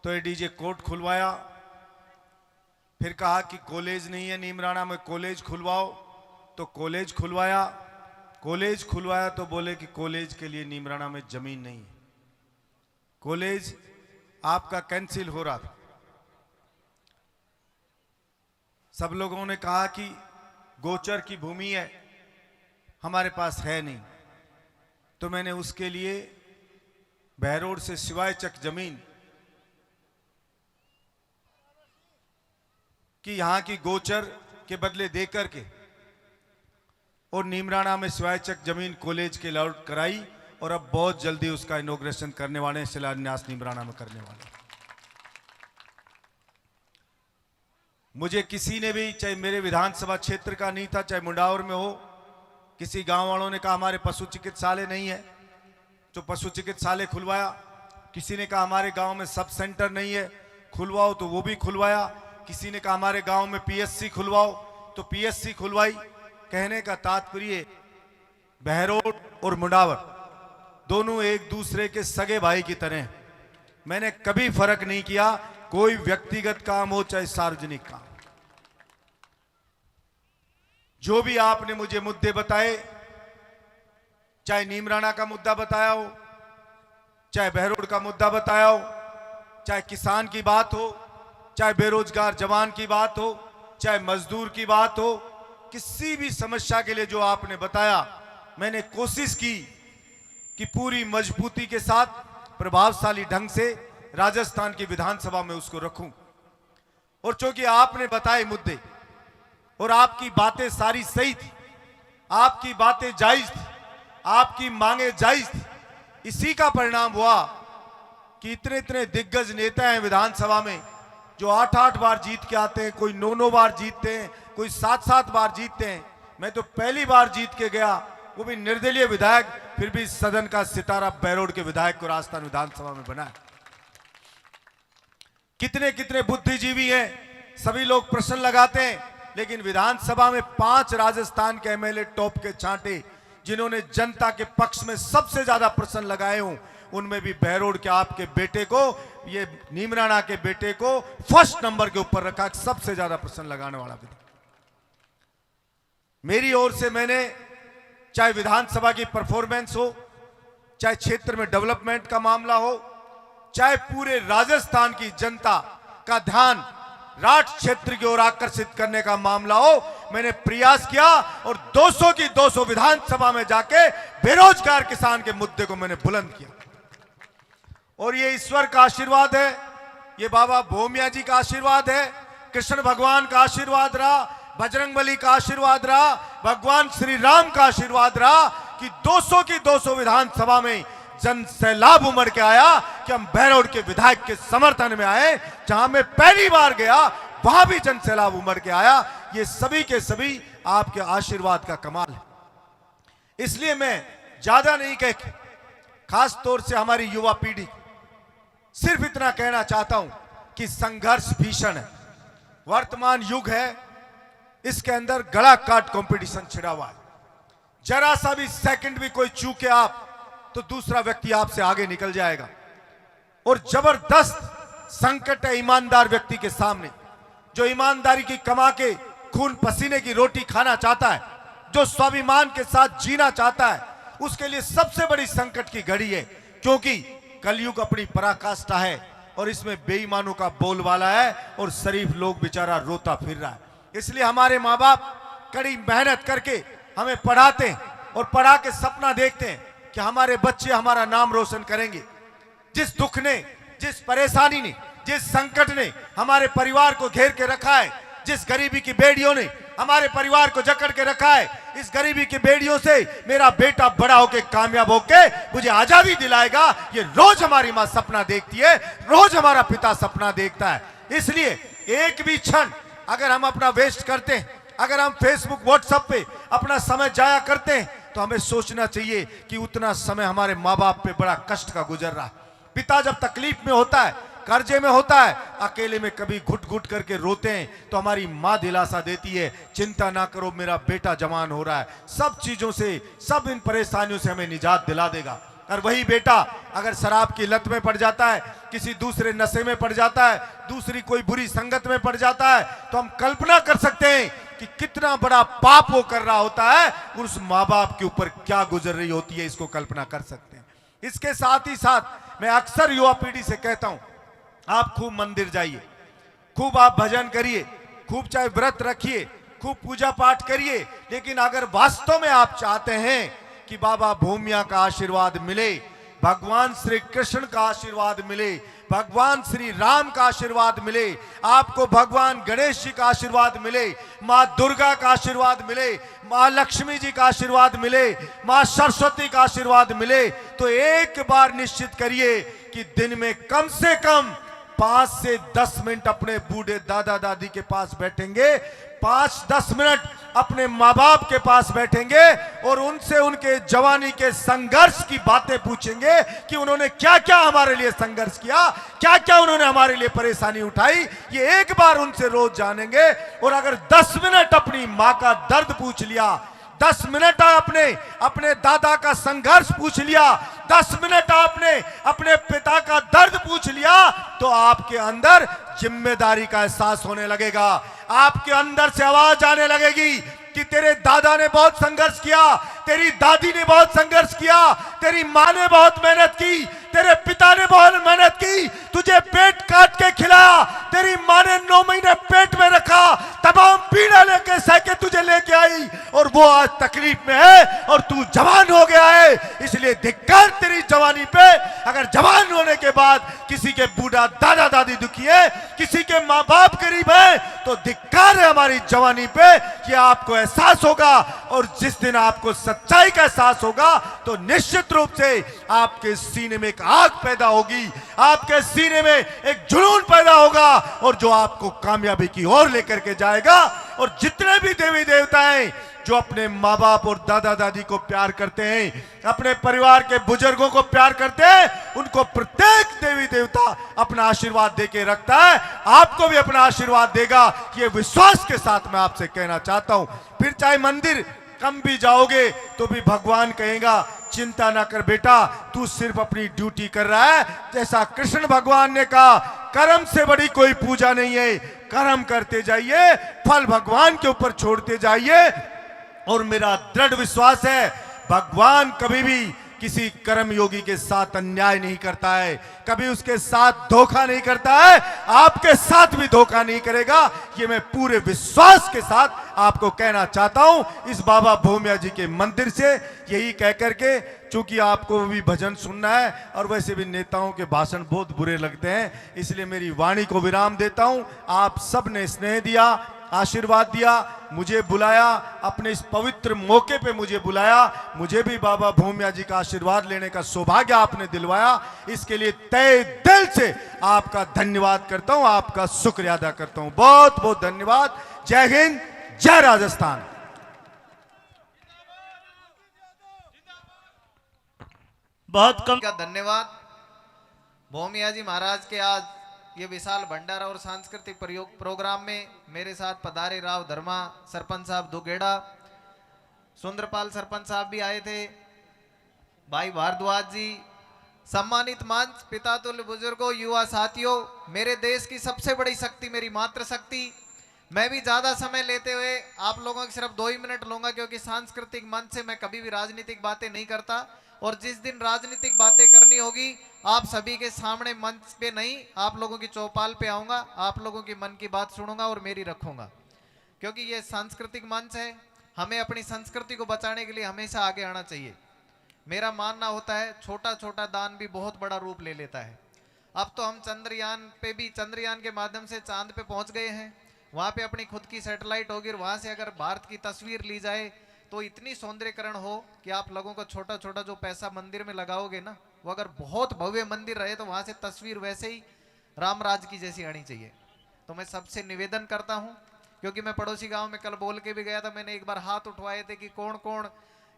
तो ये DJ court खुलवाया। फिर कहा कि कॉलेज नहीं है नीमराणा में, कॉलेज खुलवाओ, तो कॉलेज खुलवाया। कॉलेज खुलवाया तो बोले कि कॉलेज के लिए नीमराणा में जमीन नहीं है, कॉलेज आपका कैंसिल हो रहा था। सब लोगों ने कहा कि गोचर की भूमि है, हमारे पास है नहीं। तो मैंने उसके लिए बहरोड से शिवायचक जमीन कि यहां की गोचर के बदले देकर के और नीमराणा में शिवायचक जमीन कॉलेज के अलॉट कराई, और अब बहुत जल्दी उसका इनॉग्रेशन करने वाले हैं, शिलान्यास नीमराणा में करने वाले। मुझे किसी ने भी, चाहे मेरे विधानसभा क्षेत्र का नहीं था, चाहे मुंडावर में हो, किसी गांव वालों ने कहा हमारे पशु चिकित्सालय नहीं है तो पशु चिकित्सालय खुलवाया। किसी ने कहा हमारे गांव में सब सेंटर नहीं है, खुलवाओ, तो वो भी खुलवाया। किसी ने कहा हमारे गांव में पीएससी खुलवाओ, तो पीएससी खुलवाई। कहने का तात्पर्य बहरोड और मुंडावर दोनों एक दूसरे के सगे भाई की तरह हैं। मैंने कभी फर्क नहीं किया, कोई व्यक्तिगत काम हो चाहे सार्वजनिक काम। जो भी आपने मुझे मुद्दे बताए, चाहे नीमराणा का मुद्दा बताया हो, चाहे बहरोड का मुद्दा बताया हो, चाहे किसान की बात हो, चाहे बेरोजगार जवान की बात हो, चाहे मजदूर की बात हो, किसी भी समस्या के लिए जो आपने बताया, मैंने कोशिश की कि पूरी मजबूती के साथ प्रभावशाली ढंग से राजस्थान की विधानसभा में उसको रखूं। और चूंकि आपने बताए मुद्दे और आपकी बातें सारी सही थी, आपकी बातें जायज थी, आपकी मांगे जायज थी, इसी का परिणाम हुआ कि इतने इतने दिग्गज नेता हैं विधानसभा में जो 8-8 बार जीत के आते हैं, कोई 9-9 बार जीतते हैं, कोई 7-7 बार जीतते हैं। मैं तो पहली बार जीत के गया, वो भी निर्दलीय विधायक, फिर भी सदन का सितारा बहरोड के विधायक को राजस्थान विधानसभा में बनाया। कितने कितने बुद्धिजीवी हैं, सभी लोग प्रश्न लगाते हैं, लेकिन विधानसभा में 5 राजस्थान के एमएलए टॉप के छांटे जिन्होंने जनता के पक्ष में सबसे ज्यादा प्रश्न लगाए हों, उनमें भी बहरोड के आपके बेटे को, ये नीमराणा के बेटे को फर्स्ट नंबर के ऊपर रखा, सबसे ज्यादा प्रश्न लगाने वाला भी। मेरी ओर से मैंने चाहे विधानसभा की परफॉर्मेंस हो, चाहे क्षेत्र में डेवलपमेंट का मामला हो, चाहे पूरे राजस्थान की जनता का ध्यान राठ क्षेत्र की ओर आकर्षित करने का मामला हो, मैंने प्रयास किया और 200 की 200 विधानसभा में जाके बेरोजगार किसान के मुद्दे को मैंने बुलंद किया। और ये ईश्वर का आशीर्वाद है, ये बाबा भोमिया जी का आशीर्वाद है, कृष्ण भगवान का आशीर्वाद रहा, बजरंगबली का आशीर्वाद रहा, भगवान श्री राम का आशीर्वाद रहा कि 200 की 200 विधानसभा में जन सैलाब उमड़ के आया कि हम बहरोड के विधायक के समर्थन में आए। जहां मैं पहली बार गया वहां भी जन सैलाब उमड़ के आया। ये सभी के सभी आपके आशीर्वाद का कमाल है। इसलिए मैं ज्यादा नहीं कह, खास तौर से हमारी युवा पीढ़ी, सिर्फ इतना कहना चाहता हूं कि संघर्ष भीषण है, वर्तमान युग है, इसके अंदर गला काट कंपटीशन छिड़ा हुआ है। जरा सा भी सेकंड भी कोई चूके आप तो दूसरा व्यक्ति आपसे आगे निकल जाएगा। और जबरदस्त संकट है ईमानदार व्यक्ति के सामने, जो ईमानदारी की कमा के खून पसीने की रोटी खाना चाहता है, जो स्वाभिमान के साथ जीना चाहता है, उसके लिए सबसे बड़ी संकट की घड़ी है। क्योंकि कलयुग अपनी पराकाष्ठा है और इसमें बेईमानों का बोलबाला है और शरीफ लोग बेचारा रोता फिर रहा है। इसलिए हमारे माँ बाप कड़ी मेहनत करके हमें पढ़ाते हैं और पढ़ा के सपना देखते हैं कि हमारे बच्चे हमारा नाम रोशन करेंगे। जिस दुख ने, जिस परेशानी ने, जिस संकट ने हमारे परिवार को घेर के रखा है, जिस गरीबी की बेड़ियों ने हमारे परिवार को जकड़ के रखा है, इस गरीबी की बेड़ियों से मेरा बेटा बड़ा होके कामयाब होके मुझे आजादी दिलाएगा, ये रोज हमारी मां सपना देखती है, रोज हमारा पिता सपना देखता है। इसलिए एक भी क्षण अगर हम अपना वेस्ट करते हैं, अगर हम फेसबुक व्हाट्सएप पे अपना समय जाया करते हैं, तो हमें सोचना चाहिए कि उतना समय हमारे माँ बाप पे बड़ा कष्ट का गुजर रहा। पिता जब तकलीफ में होता है, कर्जे में होता है, अकेले में कभी घुट घुट करके रोते हैं, तो हमारी माँ दिलासा देती है, चिंता ना करो मेरा बेटा जवान हो रहा है, सब चीजों से, सब इन परेशानियों से हमें निजात दिला देगा। और वही बेटा अगर शराब की लत में पड़ जाता है, किसी दूसरे नशे में पड़ जाता है, दूसरी कोई बुरी संगत में पड़ जाता है, तो हम कल्पना कर सकते हैं कि कितना बड़ा पाप वो कर रहा होता है और उस माँ बाप के ऊपर क्या गुजर रही होती है, इसको कल्पना कर सकते हैं। इसके साथ ही साथ मैं अक्सर युवा पीढ़ी से कहता हूं, आप खूब मंदिर जाइए, खूब आप भजन करिए, खूब चाहे व्रत रखिए, खूब पूजा पाठ करिए, लेकिन अगर वास्तव में आप चाहते हैं कि बाबा भूमिया का आशीर्वाद मिले, भगवान श्री कृष्ण का आशीर्वाद मिले, भगवान श्री राम का आशीर्वाद मिले, आपको भगवान गणेश जी का आशीर्वाद मिले, माँ दुर्गा का आशीर्वाद मिले, माँ लक्ष्मी जी का आशीर्वाद मिले, माँ सरस्वती का आशीर्वाद मिले, तो एक बार निश्चित करिए कि दिन में कम से कम 5 से 10 मिनट अपने बूढ़े दादा दादी के पास बैठेंगे, 5-10 मिनट अपने माँ बाप के पास बैठेंगे और उनसे उनके जवानी के संघर्ष की बातें पूछेंगे कि उन्होंने क्या क्या हमारे लिए संघर्ष किया, क्या क्या उन्होंने हमारे लिए परेशानी उठाई। ये एक बार उनसे रोज जानेंगे। और अगर 10 मिनट अपनी माँ का दर्द पूछ लिया, 10 मिनट आपने अपने दादा का संघर्ष पूछ लिया, 10 मिनट आपने अपने पिता का दर्द पूछ लिया, तो आपके अंदर जिम्मेदारी का एहसास होने लगेगा। आपके अंदर से आवाज आने लगेगी कि तेरे दादा ने बहुत संघर्ष किया, तेरी दादी ने बहुत संघर्ष किया, तेरी माँ ने बहुत मेहनत की, तेरे पिता ने बहुत मेहनत की, तुझे पेट काट के खिलाया, तेरी माँ ने 9 महीने पेट में रखा, तमाम पीड़ा लेके सहके तुझे लेके आई और वो आज तकलीफ में है और तू जवान हो गया है। इसलिए धिक्कार तेरी जवानी पे। अगर जवान होने के बाद किसी के बूढ़ा दादा दादी दुखी है, किसी के माँ बाप गरीब है, तो धिक्कार है हमारी जवानी पे कि आपको एहसास होगा। और जिस दिन आपको सच्चाई का एहसास होगा तो निश्चित रूप से आपके सीने में एक आग पैदा होगी, आपके सीने में एक जुनून पैदा होगा और जो आपको कामयाबी की ओर लेकर के जाएगा। और जितने भी देवी देवता हैं जो अपने माँ बाप और दादा दादी को प्यार करते हैं, अपने परिवार के बुजुर्गों को प्यार करते हैं, उनको प्रत्येक देवी देवता अपना आशीर्वाद देके रखता है। आपको भी अपना आशीर्वाद देगा, ये विश्वास के साथ मैं आपसे कहना चाहता हूं। फिर चाहे मंदिर कम भी जाओगे तो भी भगवान कहेगा चिंता ना कर बेटा, तू सिर्फ अपनी ड्यूटी कर रहा है। जैसा कृष्ण भगवान ने कहा, कर्म से बड़ी कोई पूजा नहीं है, कर्म करते जाइए, फल भगवान के ऊपर छोड़ते जाइए। और मेरा दृढ़ विश्वास है भगवान कभी भी किसी कर्म योगी के साथ अन्याय नहीं करता है, कभी उसके साथ धोखा नहीं करता है, आपके साथ भी धोखा नहीं करेगा। ये मैं पूरे विश्वास के साथ आपको कहना चाहता हूं इस बाबा भूमिया जी के मंदिर से। यही कह करके, चूंकि आपको भी भजन सुनना है और वैसे भी नेताओं के भाषण बहुत बुरे लगते हैं, इसलिए मेरी वाणी को विराम देता हूं। आप सब ने स्नेह दिया, आशीर्वाद दिया, मुझे बुलाया, अपने इस पवित्र मौके पे मुझे बुलाया, मुझे भी बाबा भूमिया जी का आशीर्वाद लेने का सौभाग्य आपने दिलवाया। इसके लिए तहे दिल से आपका धन्यवाद करता हूं, आपका शुक्रिया अदा करता हूं। बहुत बहुत धन्यवाद। जय हिंद, जय राजस्थान। बहुत कम का धन्यवाद। भूमिया जी महाराज के आज ये विशाल भंडारा और सांस्कृतिक प्रोग्राम में मेरे साथ पधारे राव धर्मा सरपंच साहब दुगेड़ा, सुंदरपाल सरपंच साहब भी आए थे, भाई भारद्वाज जी, सम्मानित मंच, पितातुल्य बुजुर्गों, युवा साथियों, मेरे देश की सबसे बड़ी शक्ति मेरी मातृशक्ति। मैं भी ज्यादा समय लेते हुए आप लोगों की सिर्फ 2 ही मिनट लूंगा, क्योंकि सांस्कृतिक मंच से मैं कभी भी राजनीतिक बातें नहीं करता और जिस दिन राजनीतिक बातें करनी होगी आप सभी के सामने मंच पे नहीं, आप लोगों की चौपाल पे आऊंगा, आप लोगों की मन की बात सुनूंगा और मेरी रखूंगा, क्योंकि ये सांस्कृतिक मंच है। हमें अपनी संस्कृति को बचाने के लिए हमेशा आगे आना चाहिए। मेरा मानना होता है छोटा छोटा दान भी बहुत बड़ा रूप ले लेता है। अब तो हम चंद्रयान के माध्यम से चांद पे पहुंच गए हैं, वहां पे अपनी खुद की सैटेलाइट होगी और वहां से अगर भारत की तस्वीर ली जाए तो इतनी सौंदर्यकरण हो कि आप लोगों को छोटा छोटा जो पैसा मंदिर में लगाओगे ना, वो अगर बहुत भव्य मंदिर रहे तो वहां से तस्वीर वैसे ही रामराज की जैसी आनी चाहिए। तो मैं सबसे निवेदन करता हूं, क्योंकि मैं पड़ोसी गांव में कल बोल के भी गया था, मैंने एक बार हाथ उठवाए थे कि कौन कौन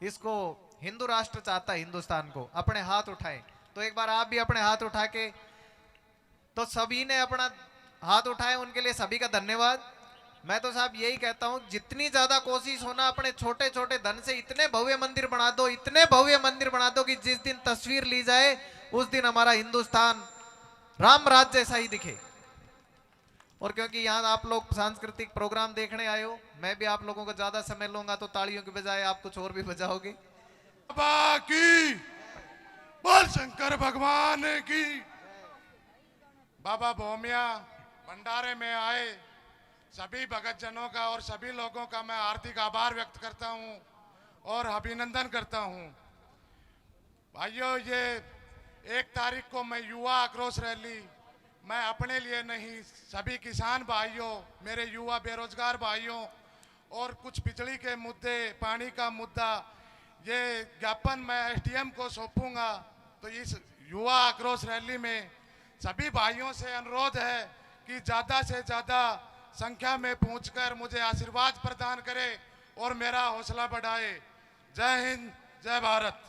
इसको हिंदू राष्ट्र चाहता है, हिंदुस्तान को, अपने हाथ उठाएं। तो एक बार आप भी अपने हाथ उठा के, तो सभी ने अपना हाथ उठाए, उनके लिए सभी का धन्यवाद। मैं तो साहब यही कहता हूं, जितनी ज्यादा कोशिश होना अपने छोटे छोटे धन से इतने भव्य मंदिर बना दो, इतने भव्य मंदिर बना दो कि जिस दिन तस्वीर ली जाए उस दिन हमारा हिंदुस्तान राम राज्य जैसा ही दिखे। और क्योंकि यहाँ आप लोग सांस्कृतिक प्रोग्राम देखने आए हो, मैं भी आप लोगों को ज्यादा समय लूंगा तो तालियों के बजाय आप कुछ और भी बजाओगे। बाबा की, बोल शंकर भगवान की। बाबा भोमिया भंडारे में आए सभी भगत जनों का और सभी लोगों का मैं हार्दिक आभार व्यक्त करता हूं और अभिनंदन करता हूं। भाइयों, ये 1 तारीख को मैं युवा आक्रोश रैली, मैं अपने लिए नहीं, सभी किसान भाइयों, मेरे युवा बेरोजगार भाइयों और कुछ बिजली के मुद्दे, पानी का मुद्दा, ये ज्ञापन मैं एसडीएम को सौंपूंगा। तो इस युवा आक्रोश रैली में सभी भाइयों से अनुरोध है कि ज़्यादा से ज़्यादा संख्या में पहुंचकर मुझे आशीर्वाद प्रदान करें और मेरा हौसला बढ़ाए। जय हिंद, जय भारत।